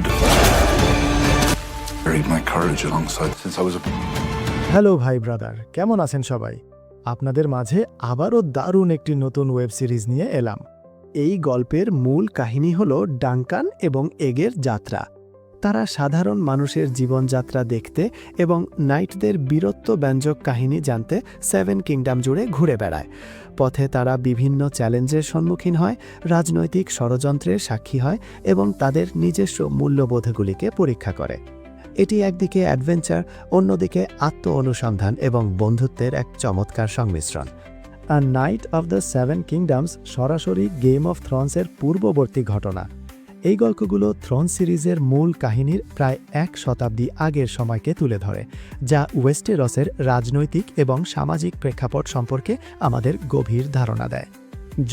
to do. Buried my courage alongside since I was a... hello ভাই brother, কেমন আছেন সবাই? আপনাদের মাঝে আবারও দারুণ একটি নতুন ওয়েব সিরিজ নিয়ে এলাম। এই গল্পের মূল কাহিনী হল ডাঙ্কান এবং এগের যাত্রা। তারা সাধারণ মানুষের জীবনযাত্রা দেখতে এবং নাইটদের বীরত্বব্যঞ্জক কাহিনী জানতে 7 কিংডম জুড়ে ঘুরে বেড়ায়। পথে তারা বিভিন্ন চ্যালেঞ্জের সম্মুখীন হয়, রাজনৈতিক ষড়যন্ত্রের সাক্ষী হয় এবং তাদের নিজস্ব মূল্যবোধগুলিকে পরীক্ষা করে। এটি একদিকে অ্যাডভেঞ্চার, অন্যদিকে আত্ম অনুসন্ধান এবং বন্ধুত্বের এক চমৎকার সংমিশ্রণ। আ নাইট অফ দ্য 7 কিংডমস সরাসরি গেম অফ থ্রোনসের পূর্ববর্তী ঘটনা। এই গল্পগুলো থ্রোন সিরিজের মূল কাহিনীর প্রায় 1 শতাব্দী আগের সময়কে তুলে ধরে, যা ওয়েস্টেরসের রাজনৈতিক এবং সামাজিক প্রেক্ষাপট সম্পর্কে আমাদের গভীর ধারণা দেয়।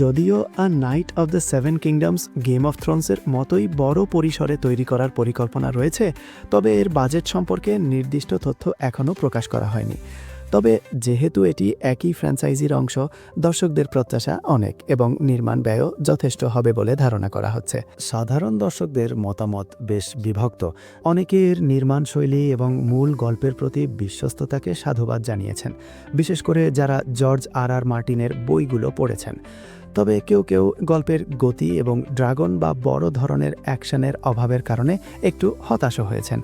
যদিও A Knight of the 7 Kingdoms Game of থ্রোনসের মতোই বড় পরিসরে তৈরি করার পরিকল্পনা রয়েছে, তবে এর বাজেট সম্পর্কে নির্দিষ্ট তথ্য এখনও প্রকাশ করা হয়নি। তবে যেহেতু এটি একই ফ্র্যাঞ্চাইজির অংশ, দর্শকদের প্রত্যাশা অনেক এবং নির্মাণ ব্যয়ও যথেষ্ট হবে বলে ধারণা করা হচ্ছে। সাধারণ দর্শকদের মতামত বেশ বিভক্ত। অনেকের নির্মাণশৈলী এবং মূল গল্পের প্রতি বিশ্বস্ততাকে সাধুবাদ জানিয়েছেন, বিশেষ করে যারা জর্জ আর মার্টিনের বইগুলো পড়েছেন। তবে কেউ কেউ গল্পের গতি এবং ড্রাগন বা বড় ধরনের অ্যাকশনের অভাবের কারণে একটু হতাশ হয়েছেন।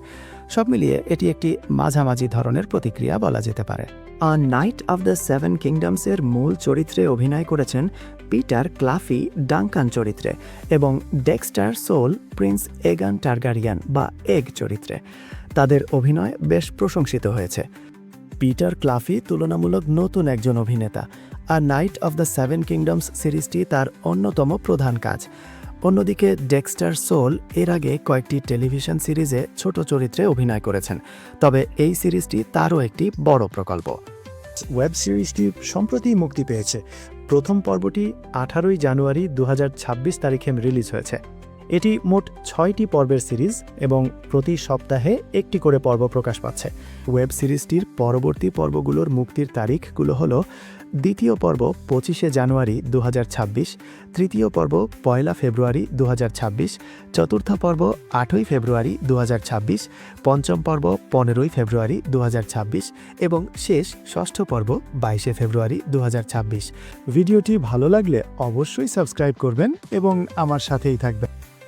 সব মিলিয়ে এটি একটি মাঝামাঝি ধরনের প্রতিক্রিয়া বলা যেতে পারে। আ নাইট অফ দ্য 7 কিংডমসের মূল চরিত্রে অভিনয় করেছেন পিটার ক্লাফি ডাঙ্কান চরিত্রে এবং ডেক্সটার সোল প্রিন্স এগান টারগারিয়ান বা এগ চরিত্রে। তাদের অভিনয় বেশ প্রশংসিত হয়েছে। পিটার ক্লাফি তুলনামূলক নতুন একজন অভিনেতা। আ নাইট অফ দ্য 7 কিংডমস সিরিজটি তার অন্যতম প্রধান কাজ। অন্যদিকে ডেক্সটার সোল এর আগে কয়েকটি টেলিভিশন সিরিজে ছোট চরিত্রে অভিনয় করেছেন, তবে এই সিরিজটি তারও একটি বড় প্রকল্প। ওয়েব সিরিজটি সম্প্রতি মুক্তি পেয়েছে। প্রথম পর্বটি 18 জানুয়ারি 2026 তারিখে রিলিজ হয়েছে। এটি মোট 6টি পর্বের সিরিজ এবং প্রতি সপ্তাহে একটি করে পর্ব প্রকাশ পাচ্ছে। ওয়েব সিরিজটির পরবর্তী পর্বগুলোর মুক্তির তারিখগুলো হল: দ্বিতীয় পর্ব 25 জানুয়ারি 2026, তৃতীয় পর্ব 1 ফেব্রুয়ারি 2026, চতুর্থ পর্ব 8 ফেব্রুয়ারি 2026, পঞ্চম পর্ব 15 ফেব্রুয়ারি 2026 এবং শেষ ষষ্ঠ পর্ব 22 ফেব্রুয়ারি 2026। ভিডিওটি ভালো লাগলে অবশ্যই সাবস্ক্রাইব করবেন এবং আমার সাথেই থাকবেন।